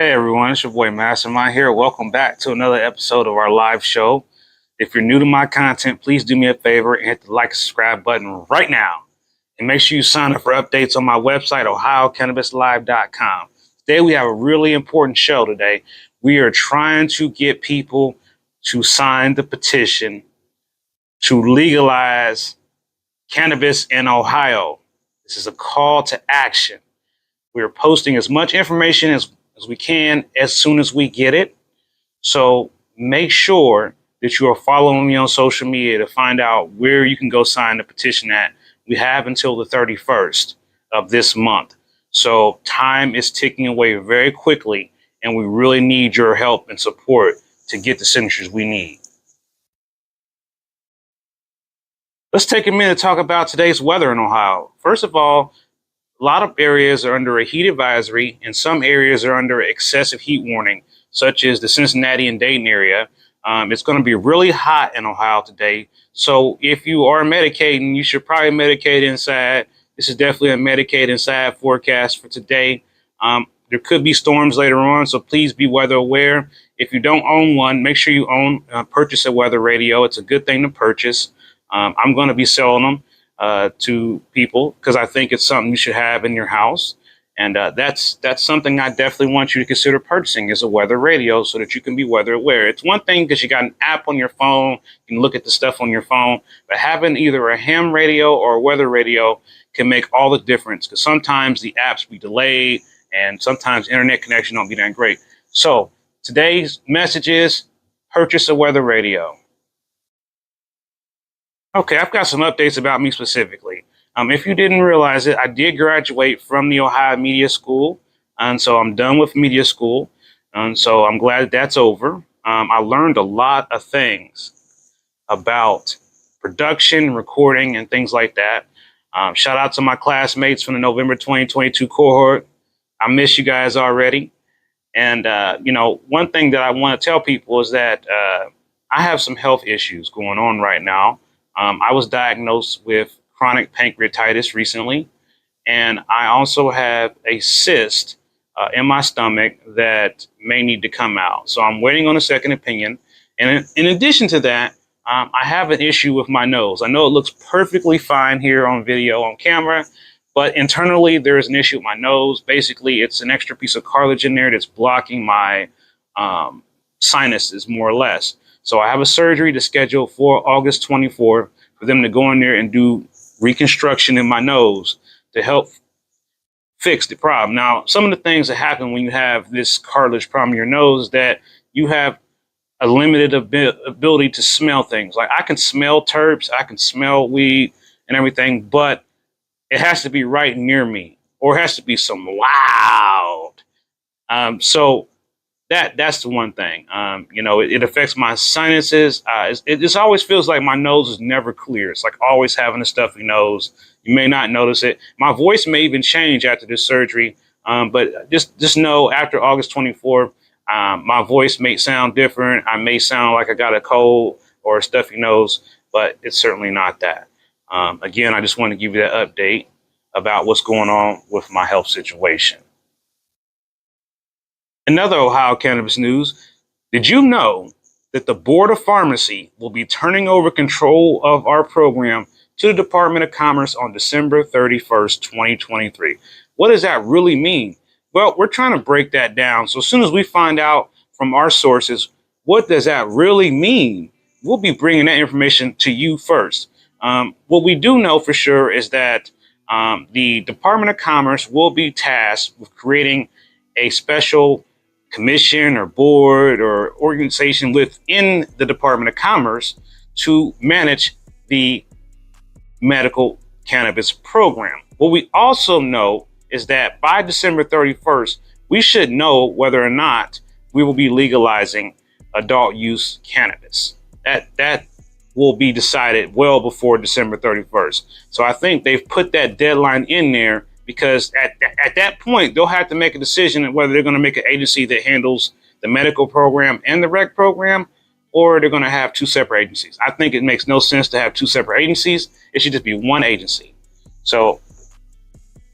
Hey everyone, it's your boy Mastermind here. Welcome back to another episode of our live show. If you're new to my content, please do me a favor and hit the like and subscribe button right now. And make sure you sign up for updates on my website, ohiocannabislive.com. Today we have a really important show today. We are trying to get people to sign the petition to legalize cannabis in Ohio. This is a call to action. We are posting as much information as we can as soon as we get it. So make sure that you are following me on social media to find out where you can go sign the petition at. We have until the 31st of this month. So time is ticking away very quickly, and we really need your help and support to get the signatures we need. Let's take a minute to talk about today's weather in Ohio. First of all, a lot of areas are under a heat advisory, and some areas are under excessive heat warning, such as the Cincinnati and Dayton area. It's going to be really hot in Ohio today. So if you are medicating, you should probably medicate inside. This is definitely a medicate inside forecast for today. There could be storms later on, so please be weather aware. If you don't own one, make sure you purchase a weather radio. It's a good thing to purchase. I'm going to be selling them to people because I think it's something you should have in your house. And that's something I definitely want you to consider purchasing, is a weather radio, so that you can be weather aware. It's one thing because you got an app on your phone, you can look at the stuff on your phone, but having either a ham radio or a weather radio can make all the difference, because sometimes the apps be delayed and sometimes internet connection don't be that great. So today's message is purchase a weather radio. Okay, I've got some updates about me specifically. If you didn't realize it, I did graduate from the Ohio Media School, and so I'm done with media school, and so I'm glad that's over. I learned a lot of things about production, recording, and things like that. Shout out to my classmates from the November 2022 cohort. I miss you guys already. And, one thing that I want to tell people is that I have some health issues going on right now. I was diagnosed with chronic pancreatitis recently, and I also have a cyst in my stomach that may need to come out. So I'm waiting on a second opinion. And in addition to that, I have an issue with my nose. I know it looks perfectly fine here on video, on camera, but internally there is an issue with my nose. Basically, it's an extra piece of cartilage in there that's blocking my sinuses, more or less. So I have a surgery to schedule for August 24th for them to go in there and do reconstruction in my nose to help fix the problem. Now, some of the things that happen when you have this cartilage problem in your nose is that you have a limited ability to smell things. Like, I can smell terps, I can smell weed and everything, but it has to be right near me, or it has to be some loud. So that's the one thing. It affects my sinuses. It just always feels like my nose is never clear. It's like always having a stuffy nose. You may not notice it. My voice may even change after this surgery. But just know, after August 24th, my voice may sound different. I may sound like I got a cold or a stuffy nose, but it's certainly not that. Again, I just want to give you that update about what's going on with my health situation. Another Ohio cannabis news, did you know that the Board of Pharmacy will be turning over control of our program to the Department of Commerce on December 31st, 2023? What does that really mean? Well, we're trying to break that down. So as soon as we find out from our sources, what does that really mean, we'll be bringing that information to you first. What we do know for sure is that the Department of Commerce will be tasked with creating a special commission or board or organization within the Department of Commerce to manage the medical cannabis program. What we also know is that by December 31st, we should know whether or not we will be legalizing adult use cannabis. That will be decided well before December 31st. So I think they've put that deadline in there because at that point, they'll have to make a decision on whether they're going to make an agency that handles the medical program and the rec program, or they're going to have two separate agencies. I think it makes no sense to have two separate agencies. It should just be one agency. So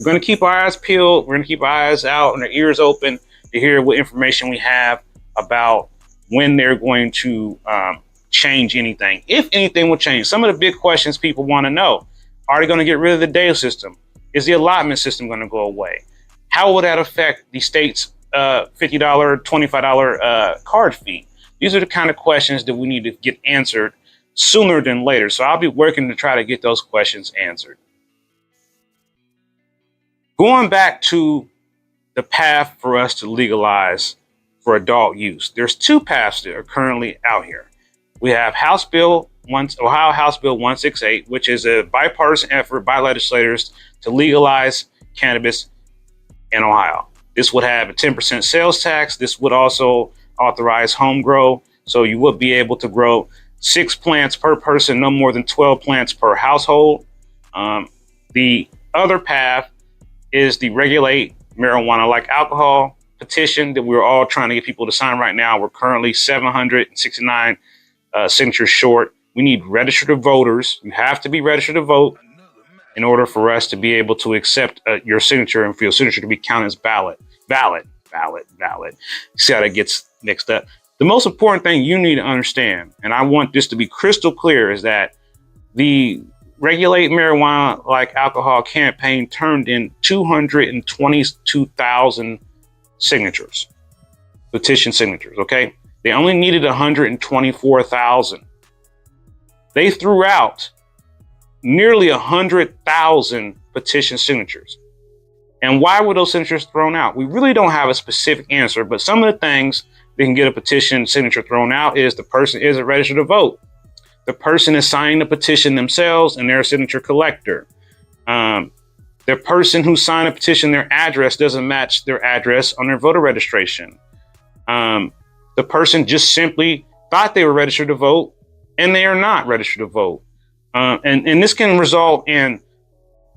we're going to keep our eyes peeled. We're going to keep our eyes out and our ears open to hear what information we have about when they're going to change anything, if anything will change. Some of the big questions people want to know: are they going to get rid of the DAO system? Is the allotment system going to go away? How will that affect the state's $50, $25 card fee? These are the kind of questions that we need to get answered sooner than later. So I'll be working to try to get those questions answered. Going back to the path for us to legalize for adult use, there's two paths that are currently out here. We have Ohio House Bill 168, which is a bipartisan effort by legislators to legalize cannabis in Ohio. This would have a 10% sales tax. This would also authorize home grow. So you would be able to grow 6 plants per person, no more than 12 plants per household. The other path is the regulate marijuana like alcohol petition that we're all trying to get people to sign right now. We're currently 769 signatures short. We need registered voters. You have to be registered to vote in order for us to be able to accept your signature and for your signature to be counted as valid. See how that gets mixed up. The most important thing you need to understand, and I want this to be crystal clear, is that the Regulate Marijuana Like Alcohol campaign turned in 222,000 signatures, petition signatures, okay? They only needed 124,000. They threw out nearly 100,000 petition signatures. And why were those signatures thrown out? We really don't have a specific answer, but some of the things that can get a petition signature thrown out is the person isn't registered to vote. The person is signing the petition themselves and they're a signature collector. The person who signed a petition, their address doesn't match their address on their voter registration. The person just simply thought they were registered to vote and they are not registered to vote. And this can result in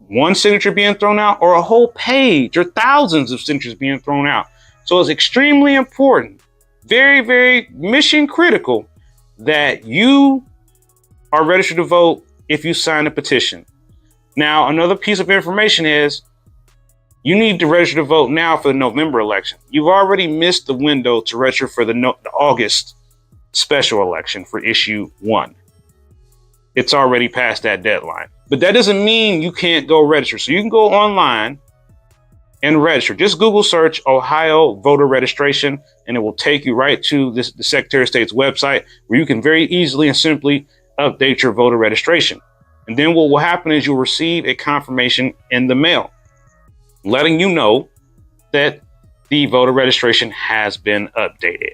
one signature being thrown out or a whole page or thousands of signatures being thrown out. So it's extremely important, very, very mission critical that you are registered to vote if you sign a petition. Now, another piece of information is you need to register to vote now for the November election. You've already missed the window to register for the August special election for issue 1. It's already past that deadline. But that doesn't mean you can't go register. So you can go online and register. Just Google search Ohio voter registration, and it will take you right to the Secretary of State's website where you can very easily and simply update your voter registration. And then what will happen is you'll receive a confirmation in the mail letting you know that the voter registration has been updated.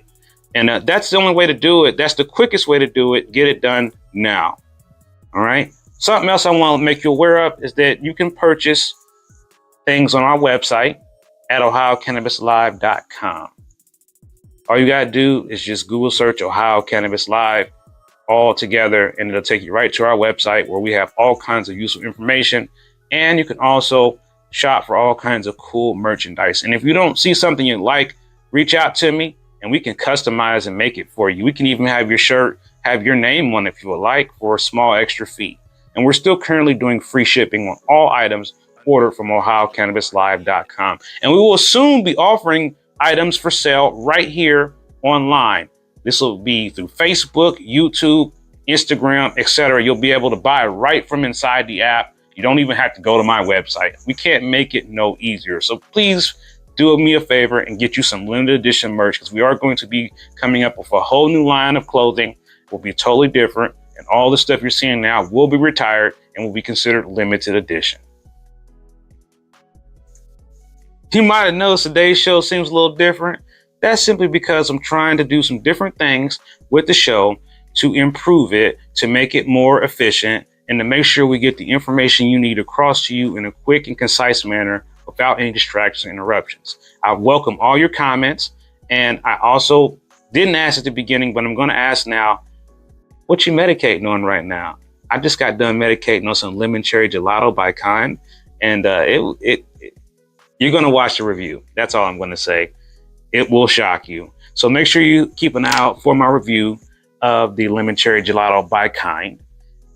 And that's the only way to do it. That's the quickest way to do it. Get it done now. All right. Something else I want to make you aware of is that you can purchase things on our website at ohiocannabislive.com. All you got to do is just Google search Ohio Cannabis Live all together, and it'll take you right to our website where we have all kinds of useful information. And you can also shop for all kinds of cool merchandise. And if you don't see something you like, reach out to me and we can customize and make it for you. We can even have your shirt have your name on it if you would like for a small extra fee. And we're still currently doing free shipping on all items ordered from ohiocannabislive.com. And we will soon be offering items for sale right here online. This will be through Facebook, YouTube, Instagram, etc. You'll be able to buy right from inside the app. You don't even have to go to my website. We can't make it no easier. So please do me a favor and get you some limited edition merch, because we are going to be coming up with a whole new line of clothing. It will be totally different. And all the stuff you're seeing now will be retired and will be considered limited edition. You might have noticed today's show seems a little different. That's simply because I'm trying to do some different things with the show to improve it, to make it more efficient, and to make sure we get the information you need across to you in a quick and concise manner without any distractions and interruptions. I welcome all your comments. And I also didn't ask at the beginning, but I'm going to ask now, what you medicating on right now? I just got done medicating on some lemon cherry gelato by Kind, and you're going to watch the review. That's all I'm going to say. It will shock you. So make sure you keep an eye out for my review of the lemon cherry gelato by Kind.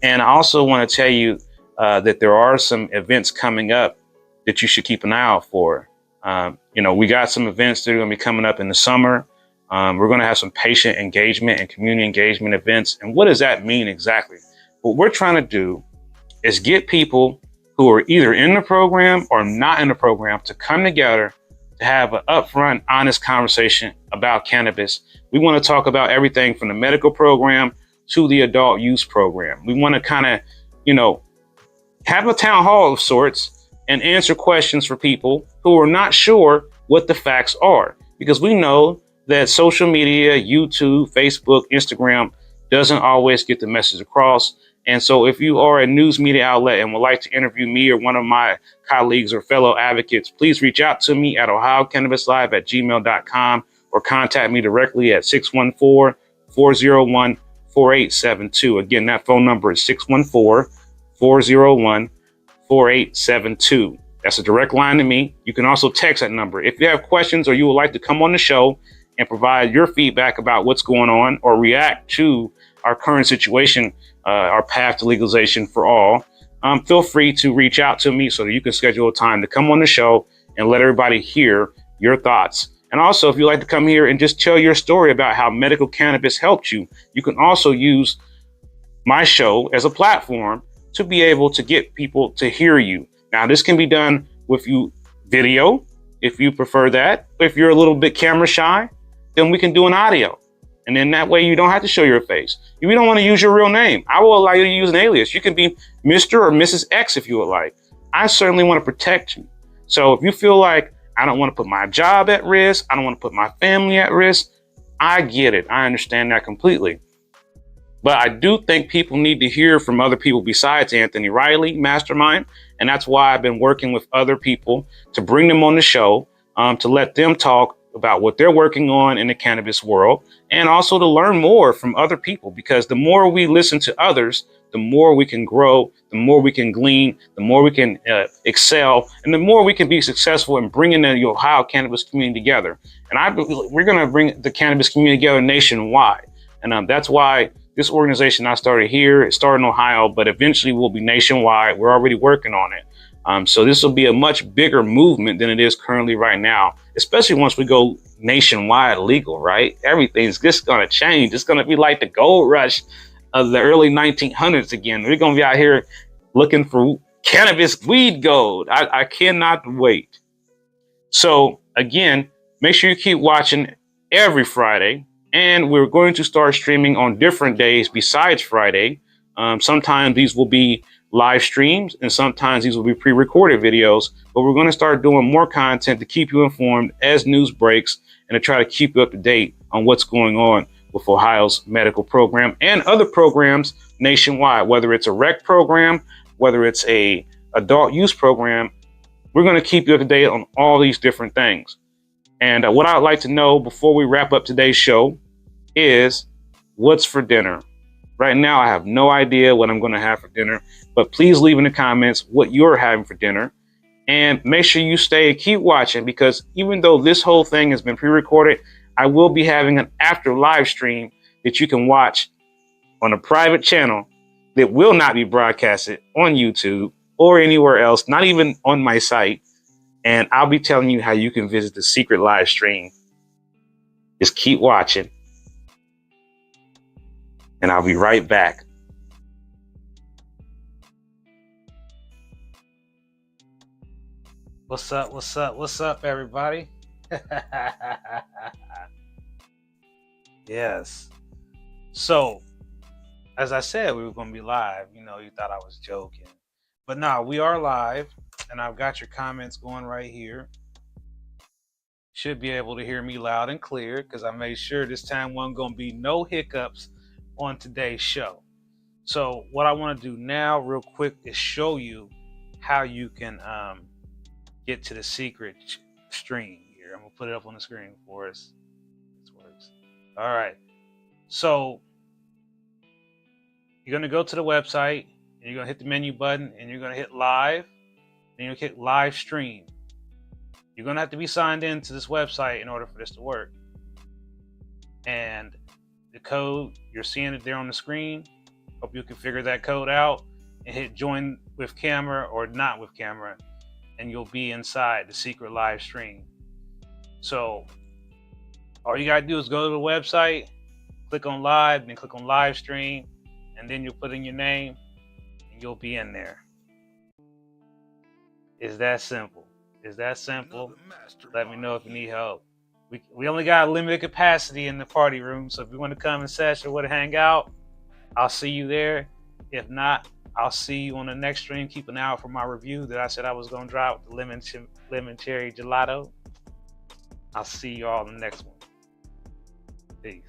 And I also want to tell you that there are some events coming up that you should keep an eye out for. We got some events that are going to be coming up in the summer. We're going to have some patient engagement and community engagement events. And what does that mean exactly? What we're trying to do is get people who are either in the program or not in the program to come together to have an upfront, honest conversation about cannabis. We want to talk about everything from the medical program to the adult use program. We want to kind of, have a town hall of sorts and answer questions for people who are not sure what the facts are. Because we know that social media, YouTube, Facebook, Instagram doesn't always get the message across. And so if you are a news media outlet and would like to interview me or one of my colleagues or fellow advocates, please reach out to me at ohiocannabislive@gmail.com or contact me directly at 614-401-4872. Again, that phone number is 614-401-4872. That's a direct line to me. You can also text that number. If you have questions or you would like to come on the show and provide your feedback about what's going on or react to our current situation, our path to legalization for all, feel free to reach out to me so that you can schedule a time to come on the show and let everybody hear your thoughts. And also, if you'd like to come here and just tell your story about how medical cannabis helped you, you can also use my show as a platform to be able to get people to hear you. Now, this can be done with video, if you prefer that. If you're a little bit camera shy, then we can do an audio. And then that way you don't have to show your face. If you don't want to use your real name, I will allow you to use an alias. You can be Mr. or Mrs. X if you would like. I certainly want to protect you. So if you feel like I don't want to put my job at risk, I don't want to put my family at risk, I get it. I understand that completely. But I do think people need to hear from other people besides Anthony Riley, Mastermind. And that's why I've been working with other people to bring them on the show, to let them talk about what they're working on in the cannabis world, and also to learn more from other people, because the more we listen to others, the more we can grow, the more we can glean, the more we can excel, and the more we can be successful in bringing the Ohio cannabis community together. And we're going to bring the cannabis community together nationwide. And that's why this organization I started here, it started in Ohio, but eventually will be nationwide. We're already working on it. So this will be a much bigger movement than it is currently right now, especially once we go nationwide legal, right? Everything's just going to change. It's going to be like the gold rush of the early 1900s again. We're going to be out here looking for cannabis weed gold. I cannot wait. So again, make sure you keep watching every Friday. And we're going to start streaming on different days besides Friday. Sometimes these will be live streams and sometimes these will be pre-recorded videos, but we're going to start doing more content to keep you informed as news breaks and to try to keep you up to date on what's going on with Ohio's medical program and other programs nationwide, whether it's a rec program, whether it's a adult use program. We're going to keep you up to date on all these different things. And what I'd like to know before we wrap up today's show is what's for dinner. Right now, I have no idea what I'm going to have for dinner, but please leave in the comments what you're having for dinner. And make sure you stay and keep watching, because even though this whole thing has been pre-recorded, I will be having an after live stream that you can watch on a private channel that will not be broadcasted on YouTube or anywhere else, not even on my site. And I'll be telling you how you can visit the secret live stream. Just keep watching. And I'll be right back. What's up? What's up? What's up, everybody? Yes. So, as I said, we were going to be live. You thought I was joking. But no, we are live. And I've got your comments going right here. Should be able to hear me loud and clear, because I made sure this time wasn't going to be no hiccups on today's show. So what I want to do now real quick is show you how you can get to the secret stream here. I'm going to put it up on the screen for us. This works. All right. So you're going to go to the website and you're going to hit the menu button and you're going to hit live. Then you'll hit live stream. You're going to have to be signed in to this website in order for this to work. And the code, you're seeing it there on the screen. Hope you can figure that code out and hit join with camera or not with camera, and you'll be inside the secret live stream. So all you gotta do is go to the website, click on live, then click on live stream, and then you'll put in your name and you'll be in there. It's that simple. It's that simple. Let me know if you need help. We only got a limited capacity in the party room, so if you want to come in session or to hang out, I'll see you there. If not, I'll see you on the next stream. Keep an eye out for my review that I said I was going to drop, the lemon cherry gelato. I'll see you all in the next one. Peace.